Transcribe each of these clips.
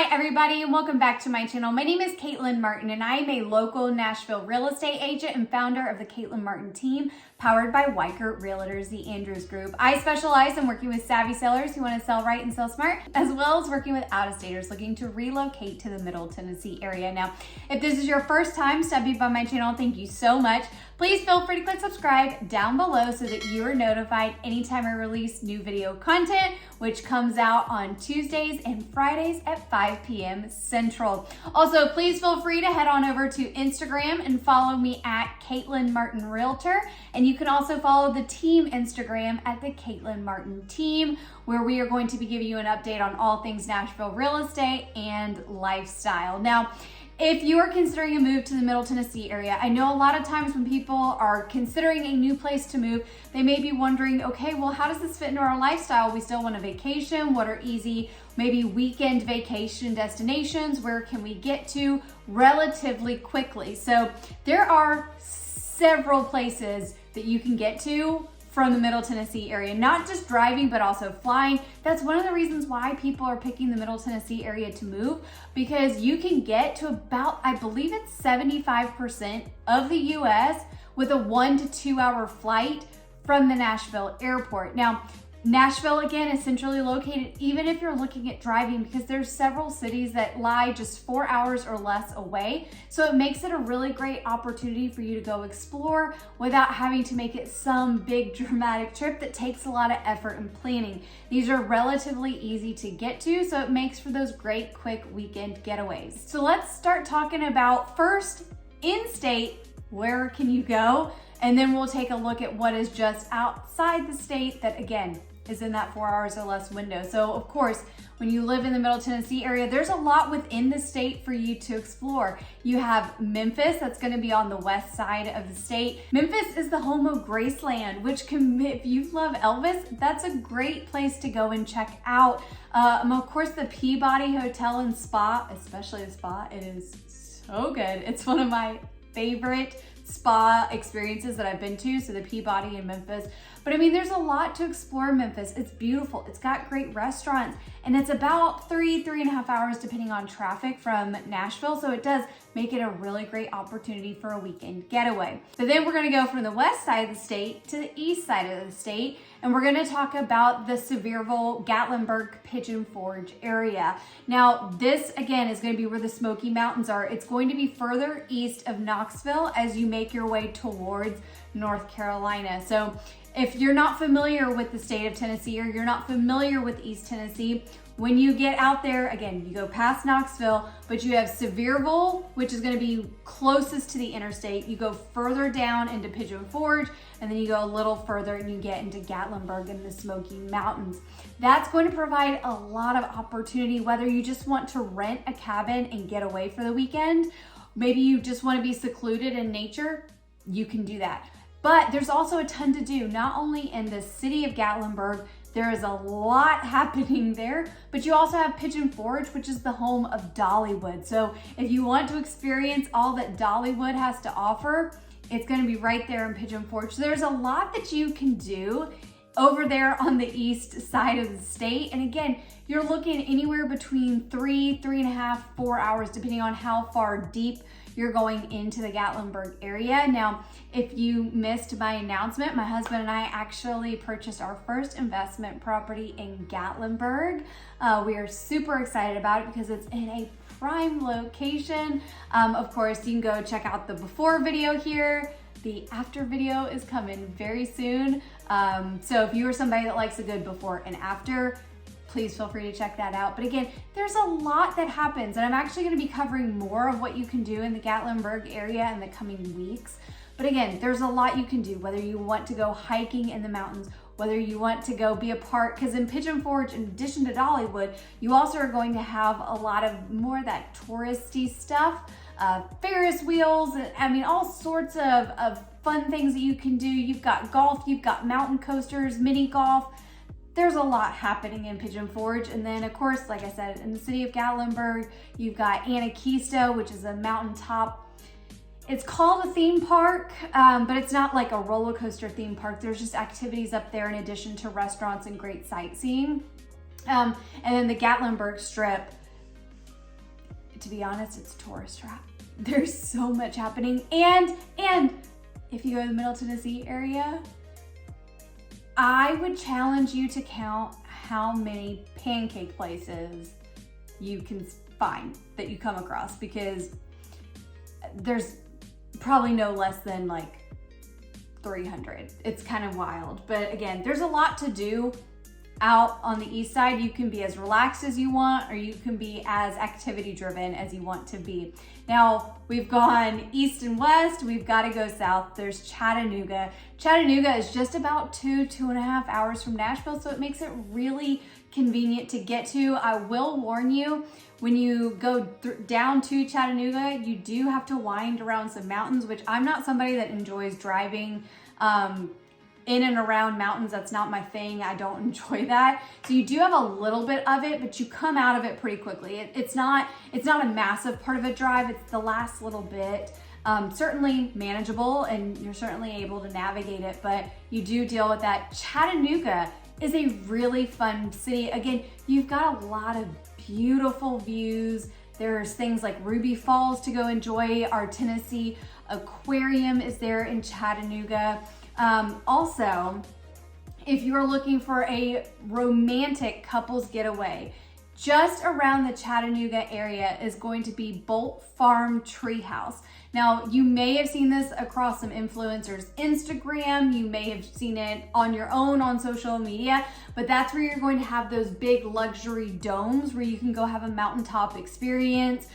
Hi everybody and welcome back to my channel. My name is Caitlin Martin and I am a local Nashville real estate agent and founder of the Caitlin Martin team powered by 𝐋𝐈𝐊𝐄 Realtors, the Andrews Group. I specialize in working with savvy sellers who want to sell right and sell smart, as well as working with out-of-staters looking to relocate to the Middle Tennessee area. Now, if this is your first time stepping by my channel, thank you so much. Please feel free to click subscribe down below so that you are notified anytime I release new video content, which comes out on Tuesdays and Fridays at 5 p.m. Central. Also, please feel free to head on over to Instagram and follow me at Caitlin Martin Realtor. And you can also follow the team Instagram at the Caitlin Martin Team, where we are going to be giving you an update on all things Nashville real estate and lifestyle. Now, if you are considering a move to the Middle Tennessee area, I know a lot of times when people are considering a new place to move, they may be wondering, okay, well, how does this fit into our lifestyle? We still want a vacation. What are easy, maybe weekend vacation destinations? Where can we get to relatively quickly? So there are several places that you can get to from the Middle Tennessee area, not just driving, but also flying. That's one of the reasons why people are picking the Middle Tennessee area to move, because you can get to about, I believe it's 75% of the US with a 1 to 2 hour flight from the Nashville airport. Now, Nashville, again, is centrally located, even if you're looking at driving, because there's several cities that lie just 4 hours or less away. So it makes it a really great opportunity for you to go explore without having to make it some big dramatic trip that takes a lot of effort and planning. These are relatively easy to get to, so it makes for those great quick weekend getaways. So let's start talking about first in-state, where can you go? And then we'll take a look at what is just outside the state that, again, is in that 4 hours or less window. So of course, when you live in the Middle Tennessee area, there's a lot within the state for you to explore. You have Memphis, that's gonna be on the west side of the state. Memphis is the home of Graceland, which can, if you love Elvis, that's a great place to go and check out. Of course, the Peabody Hotel and Spa, especially the spa, it is so good. It's one of my favorite spa experiences that I've been to, so the Peabody in Memphis. But I mean, there's a lot to explore in Memphis. It's beautiful. It's got great restaurants, and it's about 3.5 hours depending on traffic from Nashville. So it does make it a really great opportunity for a weekend getaway. So then we're gonna go from the west side of the state to the east side of the state, and we're gonna talk about the Sevierville, Gatlinburg, Pigeon Forge area. Now, this again is gonna be where the Smoky Mountains are. It's going to be further east of Knoxville as you make your way towards North Carolina. So if you're not familiar with the state of Tennessee, or you're not familiar with East Tennessee, when you get out there, again, you go past Knoxville, but you have Sevierville, which is gonna be closest to the interstate. You go further down into Pigeon Forge, and then you go a little further and you get into Gatlinburg and the Smoky Mountains. That's going to provide a lot of opportunity, whether you just want to rent a cabin and get away for the weekend, maybe you just wanna be secluded in nature, you can do that. But there's also a ton to do, not only in the city of Gatlinburg, there is a lot happening there, but you also have Pigeon Forge, which is the home of Dollywood. So if you want to experience all that Dollywood has to offer, it's gonna be right there in Pigeon Forge. So there's a lot that you can do over there on the east side of the state. And again, you're looking anywhere between 3.5, 4 hours, depending on how far deep you're going into the Gatlinburg area. Now, if you missed my announcement, my husband and I actually purchased our first investment property in Gatlinburg. We are super excited about it because it's in a prime location. Of course, you can go check out the before video here. The after video is coming very soon. So if you are somebody that likes a good before and after, please feel free to check that out. But again, there's a lot that happens, and I'm actually gonna be covering more of what you can do in the Gatlinburg area in the coming weeks. But again, there's a lot you can do, whether you want to go hiking in the mountains, whether you want to go be a part, because in Pigeon Forge, in addition to Dollywood, you also are going to have a lot of more of that touristy stuff, Ferris wheels, I mean, all sorts of fun things that you can do. You've got golf, you've got mountain coasters, mini golf. There's a lot happening in Pigeon Forge. And then of course, like I said, in the city of Gatlinburg, you've got 𝐻𝐈𝐊𝐄, which is a mountaintop. It's called a theme park, but it's not like a roller coaster theme park. There's just activities up there in addition to restaurants and great sightseeing. And then the Gatlinburg Strip to be honest, it's a tourist trap. There's so much happening. And if you go to the Middle Tennessee area, I would challenge you to count how many pancake places you can find that you come across, because there's probably no less than like 300. It's kind of wild. But again, there's a lot to do out on the east side. You can be as relaxed as you want, or you can be as activity driven as you want to be. Now, we've gone east and west, we've got to go south. There's Chattanooga. Chattanooga is just about 2.5 hours from Nashville, so it makes it really convenient to get to. I will warn you, when you go down to Chattanooga, you do have to wind around some mountains, which I'm not somebody that enjoys driving in and around mountains. That's not my thing. I don't enjoy that. So you do have a little bit of it, but you come out of it pretty quickly. It's not a massive part of a drive. It's the last little bit. Certainly manageable, and you're certainly able to navigate it, but you do deal with that. Chattanooga is a really fun city. Again, you've got a lot of beautiful views. There's things like Ruby Falls to go enjoy. Our Tennessee Aquarium is there in Chattanooga. Also, if you're looking for a romantic couples getaway, just around the Chattanooga area is going to be Bolt Farm Treehouse. Now, you may have seen this across some influencers' Instagram. You may have seen it on your own on social media, but that's where you're going to have those big luxury domes where you can go have a mountaintop experience,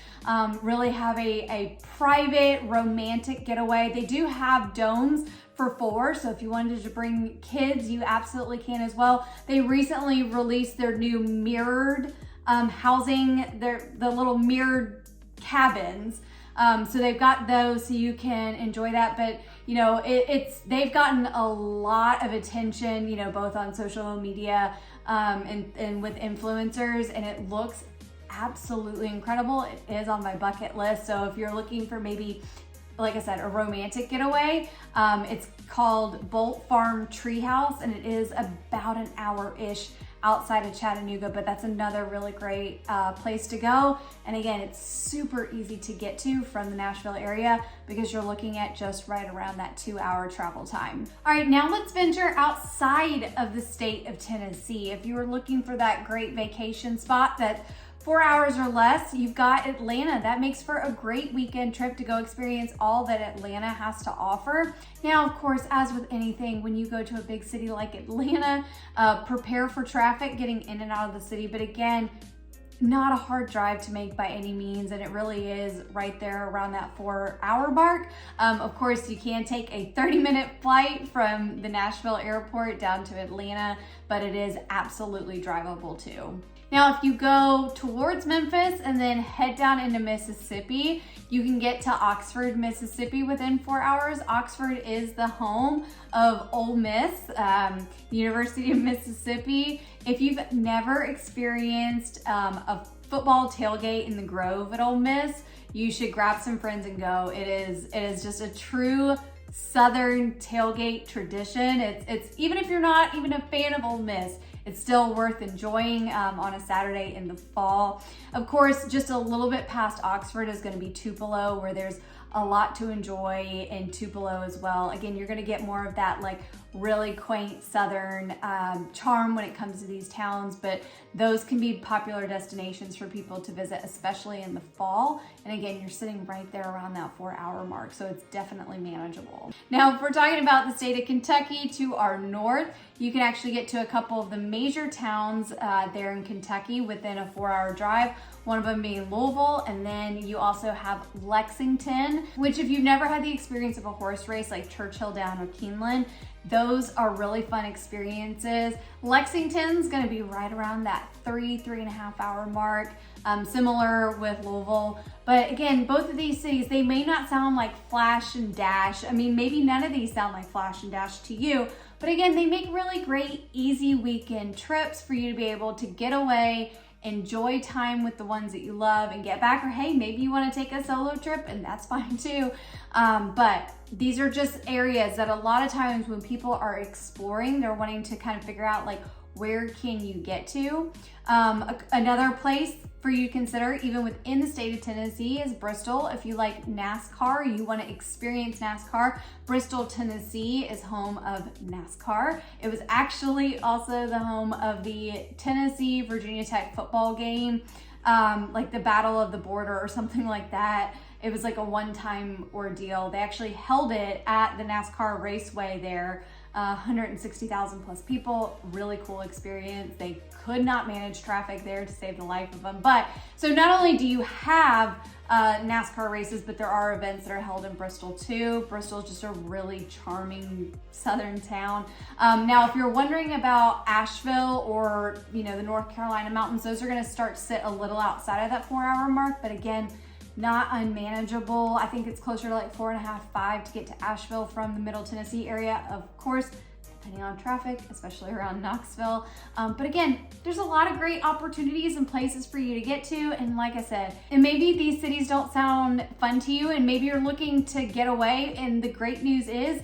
really have a private romantic getaway. They do have domes for 4, so if you wanted to bring kids, you absolutely can as well. They recently released their new mirrored housing, the little mirrored cabins. So they've got those so you can enjoy that, but you know, they've gotten a lot of attention, you know, both on social media and with influencers, and it looks absolutely incredible. It is on my bucket list. So if you're looking for maybe, like I said, a romantic getaway, it's called Bolt Farm Treehouse, and it is about an hour-ish outside of Chattanooga, but that's another really great place to go. And again, it's super easy to get to from the Nashville area because you're looking at just right around that 2-hour travel time. All right, now let's venture outside of the state of Tennessee. If you were looking for that great vacation spot that 4 hours or less, you've got Atlanta. That makes for a great weekend trip to go experience all that Atlanta has to offer. Now, of course, as with anything, when you go to a big city like Atlanta, prepare for traffic getting in and out of the city. But again, not a hard drive to make by any means, and it really is right there around that 4-hour mark. Of course, you can take a 30-minute flight from the Nashville airport down to Atlanta, but it is absolutely drivable too. Now, if you go towards Memphis and then head down into Mississippi, you can get to Oxford, Mississippi within 4 hours. Oxford is the home of Ole Miss, the University of Mississippi. If you've never experienced a football tailgate in the Grove at Ole Miss, you should grab some friends and go. It is just a true Southern tailgate tradition. It's even if you're not even a fan of Ole Miss, it's still worth enjoying on a Saturday in the fall. Of course, just a little bit past Oxford is going to be Tupelo, where there's a lot to enjoy in Tupelo as well. Again, you're going to get more of that like really quaint Southern charm when it comes to these towns, but those can be popular destinations for people to visit, especially in the fall. And again, you're sitting right there around that 4-hour mark, so it's definitely manageable. Now, if we're talking about the state of Kentucky to our north, you can actually get to a couple of the major towns there in Kentucky within a 4-hour drive. One of them being Louisville, and then you also have Lexington, which if you've never had the experience of a horse race like Churchill Down or Keeneland, those are really fun experiences. Lexington's gonna be right around that 3.5 hour mark, similar with Louisville. But again, both of these cities, they may not sound like flash and dash. I mean, maybe none of these sound like flash and dash to you, but again, they make really great, easy weekend trips for you to be able to get away, enjoy time with the ones that you love, and get back. Or hey, maybe you want to take a solo trip, and that's fine too. But these are just areas that a lot of times when people are exploring, they're wanting to kind of figure out like, where can you get to? Another place for you to consider, even within the state of Tennessee, is Bristol. If you like NASCAR, you want to experience NASCAR, Bristol, Tennessee is home of NASCAR. It was actually also the home of the Tennessee Virginia Tech football game, like the Battle of the Border or something like that. It was like a one-time ordeal. They actually held it at the NASCAR Raceway there. 160,000 plus people, really cool experience. They could not manage traffic there to save the life of them. But so not only do you have NASCAR races, but there are events that are held in Bristol too. Bristol is just a really charming southern town. Now, if you're wondering about Asheville or, you know, the North Carolina mountains, those are going to start to sit a little outside of that 4-hour mark, but again, not unmanageable. I think it's closer to like 4.5, 5 to get to Asheville from the Middle Tennessee area, of course, depending on traffic, especially around Knoxville. But again, there's a lot of great opportunities and places for you to get to. And like I said, and maybe these cities don't sound fun to you and maybe you're looking to get away. And the great news is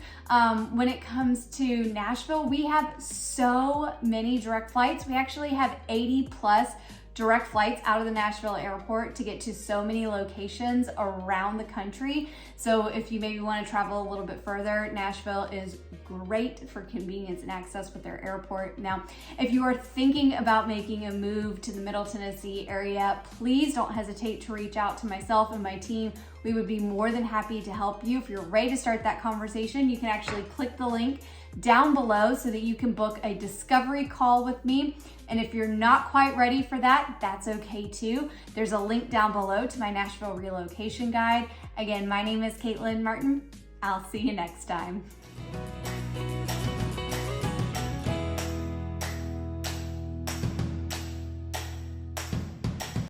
when it comes to Nashville, we have so many direct flights. We actually have 80 plus direct flights out of the Nashville airport to get to so many locations around the country. So if you maybe want to travel a little bit further, Nashville is great for convenience and access with their airport. Now, if you are thinking about making a move to the Middle Tennessee area, please don't hesitate to reach out to myself and my team. We would be more than happy to help you. If you're ready to start that conversation, you can actually click the link down below so that you can book a discovery call with me. And if you're not quite ready for that, that's okay too. There's a link down below to my Nashville relocation guide. Again, my name is Caitlin Martin. I'll see you next time.